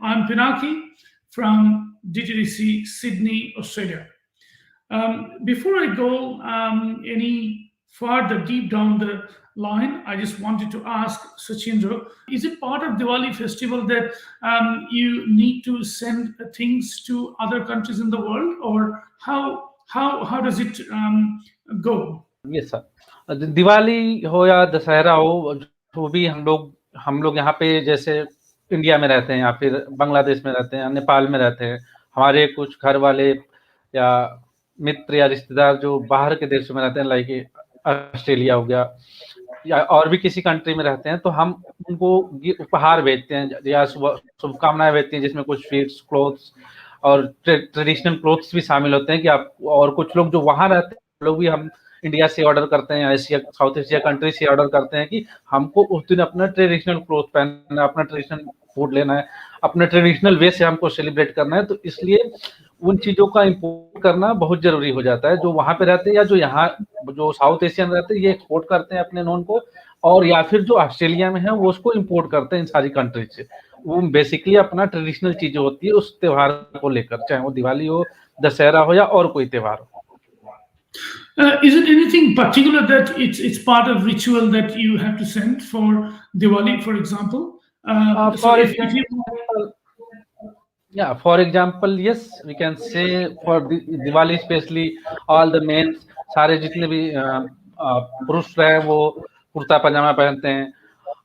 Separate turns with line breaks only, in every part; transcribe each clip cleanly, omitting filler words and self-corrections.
I'm Pinaki from DTDC Sydney, Australia. Before I go any further deep down the line, I just wanted to ask Sachindra, is it part of Diwali festival that you need to send things to other countries in the world, or how does it go?
ये sir Diwali हो या दशहरा हो, जो भी हम लोग यहाँ पे जैसे इंडिया में रहते हैं या फिर बांग्लादेश में रहते हैं, नेपाल में रहते हैं, हमारे कुछ घर वाले या मित्र या रिश्तेदार जो बाहर के देशों में रहते हैं, लाइक ऑस्ट्रेलिया हो गया या और भी किसी कंट्री में रहते हैं, तो हम उनको उपहार भेजते हैं या शुभकामनाएं भेजते हैं, जिसमें कुछ स्वीट्स, क्लोथ्स और ट्रेडिशनल क्लोथ्स भी शामिल होते हैं कि आप, और कुछ लोग जो वहां रहते हैं लोग भी हम इंडिया से ऑर्डर करते हैं, एशिया, साउथ एशिया कंट्री से ऑर्डर करते हैं कि हमको उस दिन अपना ट्रेडिशनल क्लोथ पहनना है, अपना ट्रेडिशनल फूड लेना है, अपने ट्रेडिशनल वे से हमको सेलिब्रेट करना है। तो इसलिए उन चीजों का इम्पोर्ट करना बहुत जरूरी हो जाता है। जो वहां पे रहते हैं या जो यहाँ जो साउथ एशिया में रहते हैं, ये एक्सपोर्ट करते हैं अपने नॉन को, और या फिर जो ऑस्ट्रेलिया में है वो उसको इम्पोर्ट करते हैं इन सारी कंट्री से। वो बेसिकली अपना ट्रेडिशनल चीजें होती है उस त्योहार को लेकर, चाहे वो दिवाली हो, दशहरा हो या और कोई त्योहार हो।
Is it anything particular that it's part of ritual that you have to send for Diwali, for example?
For example, yes, we can say for Diwali especially, all the men, सारे जितने भी पुरुष रहे वो कुर्ता पजामा पहनते हैं,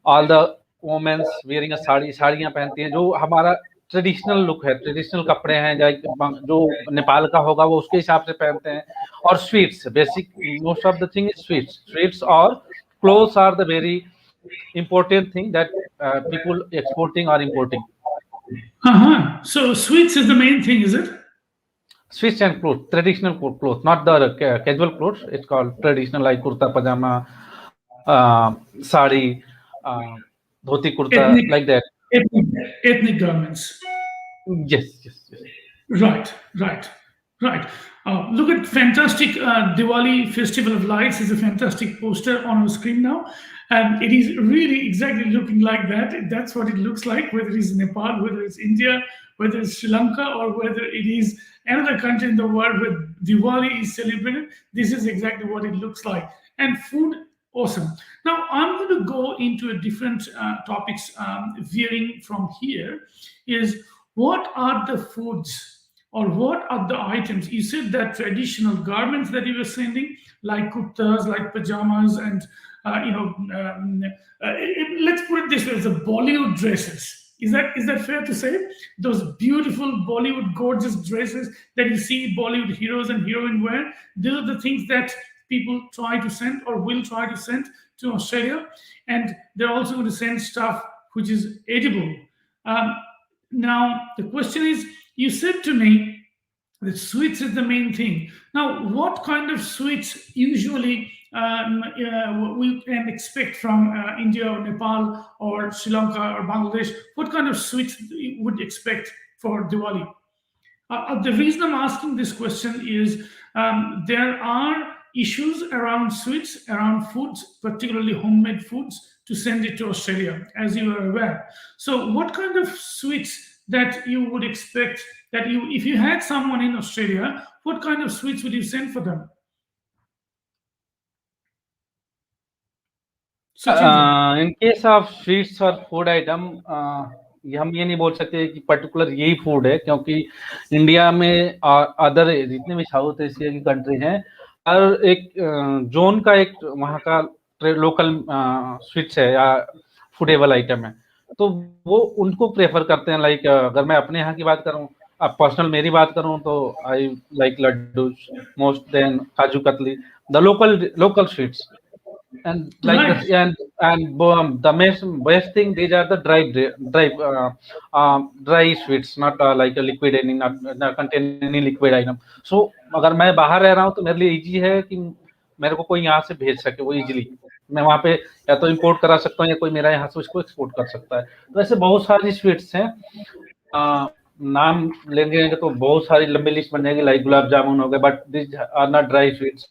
all the women wearing a साड़ियाँ पहनती हैं, जो हमारा ट्रेडिशनल लुक है, ट्रेडिशनल कपड़े हैं, जो नेपाल का होगा वो उसके हिसाब से पहनते हैं। और sweets, basic most of the thing is sweets और clothes are the very important thing that people exporting or importing.
So sweets is the main thing, is it?
Sweets and clothes, traditional clothes, not the casual clothes. It's called traditional, like kurta pajama, sari, dhoti kurta, like that.
Ethnic garments.
Yes.
Right. Look at fantastic Diwali Festival of Lights is a fantastic poster on our screen now. And it is really exactly looking like that. That's what it looks like, whether it's Nepal, whether it's India, whether it's Sri Lanka, or whether it is another country in the world where Diwali is celebrated. This is exactly what it looks like. And food, awesome. Now, I'm going to go into a different topics veering from here is what are the foods or what are the items? You said that traditional garments that you were sending, like kurtas, like pajamas, and let's put it this way: the Bollywood dresses. Is that fair to say? Those beautiful Bollywood gorgeous dresses that you see Bollywood heroes and heroine wear. These are the things that people try to send or will try to send to Australia, and they're also going to send stuff which is edible. Now the question is, you said to me that sweets is the main thing. Now, what kind of sweets usually we can expect from India or Nepal or Sri Lanka or Bangladesh? What kind of sweets you would expect for Diwali? The reason I'm asking this question is there are issues around sweets, around foods, particularly homemade foods, to send it to Australia, as you are aware. So what kind of sweets that you would expect that you, if you had someone in Australia, what kind of sweets would you send for them?
In case of sweets or food item, हम ये नहीं बोल सकते कि particular यही food है, क्योंकि India में अदर जितने भी साउथ एशिया की कंट्री हैं, हर एक जोन का एक वहाँ का लोकल स्वीट्स है या फूडेबल आइटम है, तो वो उनको प्रेफर करते हैं। लाइक अगर मैं अपने यहाँ की बात करूँ, अब पर्सनल मेरी बात करूँ, तो I like laddoo most, then kaju katli, the local sweets, and like
Right.
the best thing, these are the dry sweets, not like a liquid, any not contain any liquid item. So अगर मैं बाहर रह रहा हूँ तो मेरे लिए इजी है कि मेरे को कोई यहाँ से भेज सके, वो इजीली मैं वहाँ पे या तो इंपोर्ट करा सकता हूँ या कोई मेरा यहाँ से उसको एक्सपोर्ट कर सकता है। तो ऐसे बहुत सारी स्वीट्स हैं, नाम लेंगे तो बहुत सारी लंबी लिस्ट बन जाएगी, लाइक गुलाब जामुन हो गए, but this are not dry sweets.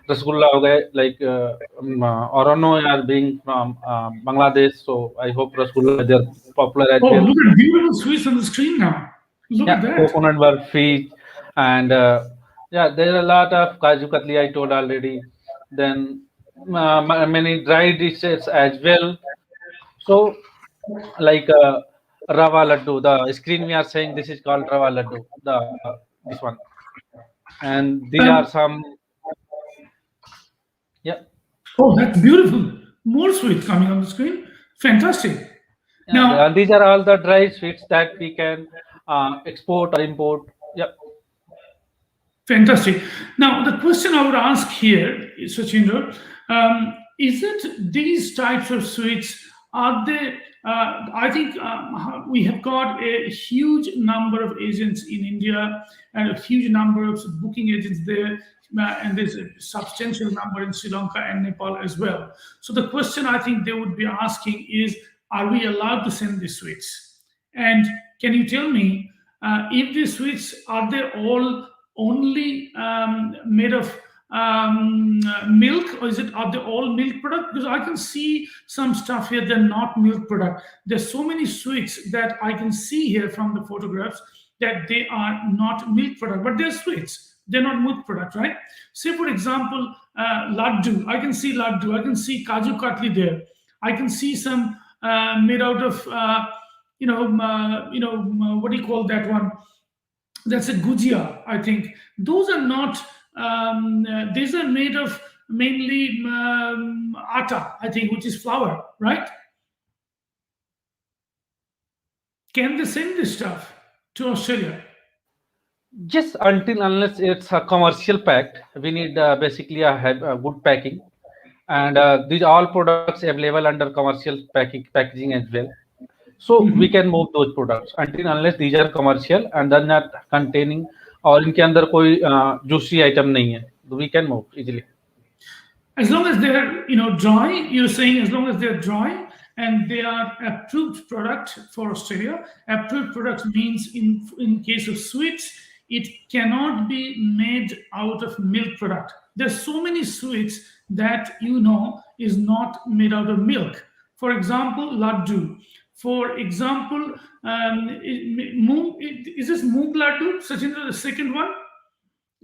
Rasgulla ho gaye, like Orono are being from Bangladesh, so I hope Rasgulla they're popular as
Oh,
well.
look at beautiful sweets on the screen now. Look at
Yeah,
that.
coconut burfi, and yeah, there are a lot of kaju katli I told already. Then many dry dishes as well. So like rava laddu, the screen we are saying this is called rava laddu, the this one, and these are
Um,
some, yeah,
oh, that's beautiful. More sweets coming on the screen. Fantastic.
yeah,
Now,
these are all the dry sweets that we can export or import. Yeah.
fantastic. Now, the question I would ask here, Sachindra, is it these types of sweets, are they, I think we have got a huge number of agents in India and a huge number of booking agents there, and there's a substantial number in Sri Lanka and Nepal as well. So the question I think they would be asking is, are we allowed to send these sweets? And can you tell me if these sweets are they all only made of milk, or is it are they all milk product? Because I can see some stuff here they're not milk product. There's so many sweets that I can see here from the photographs that they are not milk product, but they're sweets. They're not milk product, right? Say for example, laddu. I can see laddu. I can see kaju katli there. I can see some made out of what do you call that one? That's a gujia, I think. Those are not. These are made of mainly atta, I think, which is flour, right? Can they send this stuff to Australia?
Just until unless it's a commercial packed, we need basically a good packing, and these all products available under commercial packaging as well. So we can move those products until unless these are commercial and they're not containing और इनके अंदर कोई juicy item नहीं है, we can move easily.
As long as they're dry, you're saying as long as they're dry and they are approved product for Australia. Approved product means in case of sweets, it cannot be made out of milk product. There's so many sweets that is not made out of milk. For example, laddu. For example, is this moong laddu? Sachindra, the second one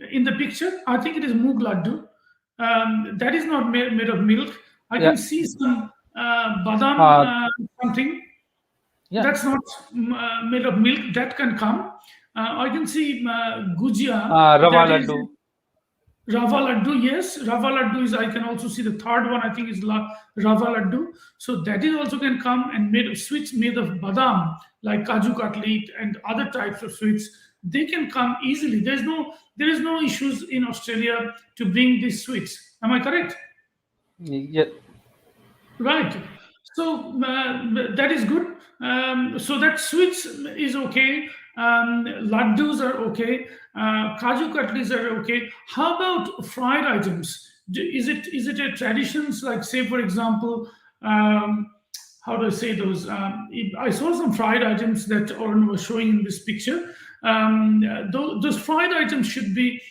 in the picture, I think it is moong laddu. That is not made of milk. I
Yeah.
can see some badam something.
Yeah.
That's not made of milk. That can come. I can see gujia.
Rava laddu.
Rava laddu, yes. Rava laddu is, I can also see the third one, I think is Rava laddu. So that is also can come and made of sweets made of badam, like kaju katli and other types of sweets. They can come easily. There is no issues in Australia to bring these sweets. Am I correct?
Yeah.
Right. So that is good. So that sweets is okay. Laddus are okay. Kaju katlis are okay. How about fried items? Is it a traditions, like say for example, how do I say those? I saw some fried items that Oren was showing in this picture. Those fried items should be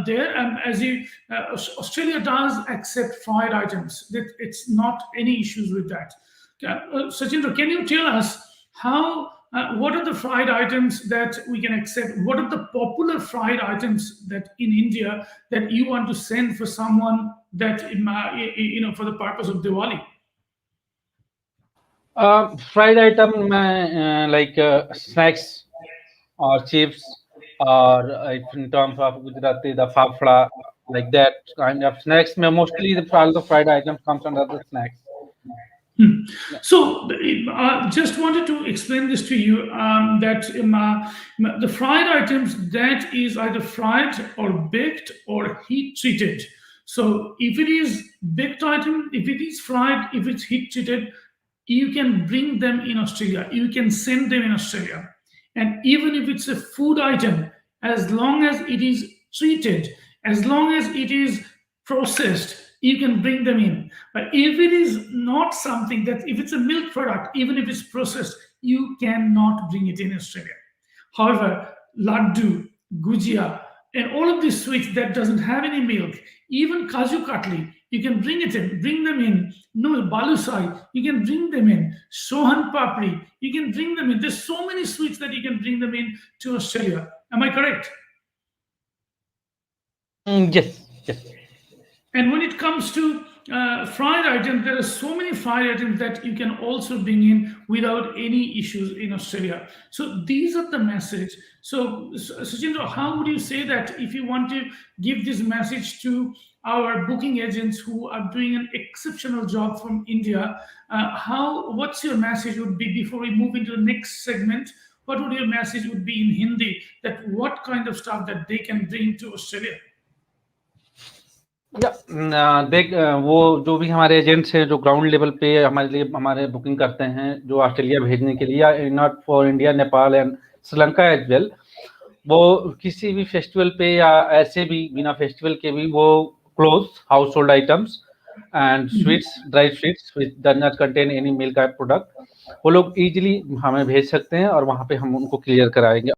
there. Australia does accept fried items. That it's not any issues with that. Sachindra, can you tell us what are the fried items that we can accept? What are the popular fried items that in India that you want to send for someone that for the purpose of Diwali?
Fried item like snacks or chips, or if in terms of Gujarati, the fafda, like that kind of snacks. Mostly all the fried items comes under the snacks.
So just wanted to explain this to you, that the fried items, that is either fried or baked or heat treated. So if it is baked item, if it is fried, if it's heat treated, you can bring them in Australia. You can send them in Australia. And even if it's a food item, as long as it is treated, as long as it is processed, you can bring them in. But if it is not something that, if it's a milk product, even if it's processed, you cannot bring it in Australia. However, laddu, gujia, And all of these sweets that doesn't have any milk, even Kaju Katli, you can bring them in. No, Balusai, you can bring them in. Sohan Papri, you can bring them in. There's so many sweets that you can bring them in to Australia. Am I correct?
Yes, yes.
And when it comes to fried items, there are so many fried items that you can also bring in without any issues in Australia. So these are the message. So Sachindra, how would you say that if you want to give this message to our booking agents who are doing an exceptional job from India, what's your message would be before we move into the next segment? What would your message would be in Hindi, that what kind of stuff that they can bring to Australia?
देख वो जो भी हमारे agents हैं जो ground level पे हमारे लिए हमारे बुकिंग करते हैं जो ऑस्ट्रेलिया भेजने के लिए, या not for India, Nepal and Sri Lanka as well, वो किसी भी फेस्टिवल पे या ऐसे भी बिना फेस्टिवल के भी वो cloth, house hold items and sweets, dry sweets which does not contain any milk का प्रोडक्ट, वो लोग इजीली हमें भेज सकते हैं और वहाँ पे हम उनको क्लियर कराएंगे।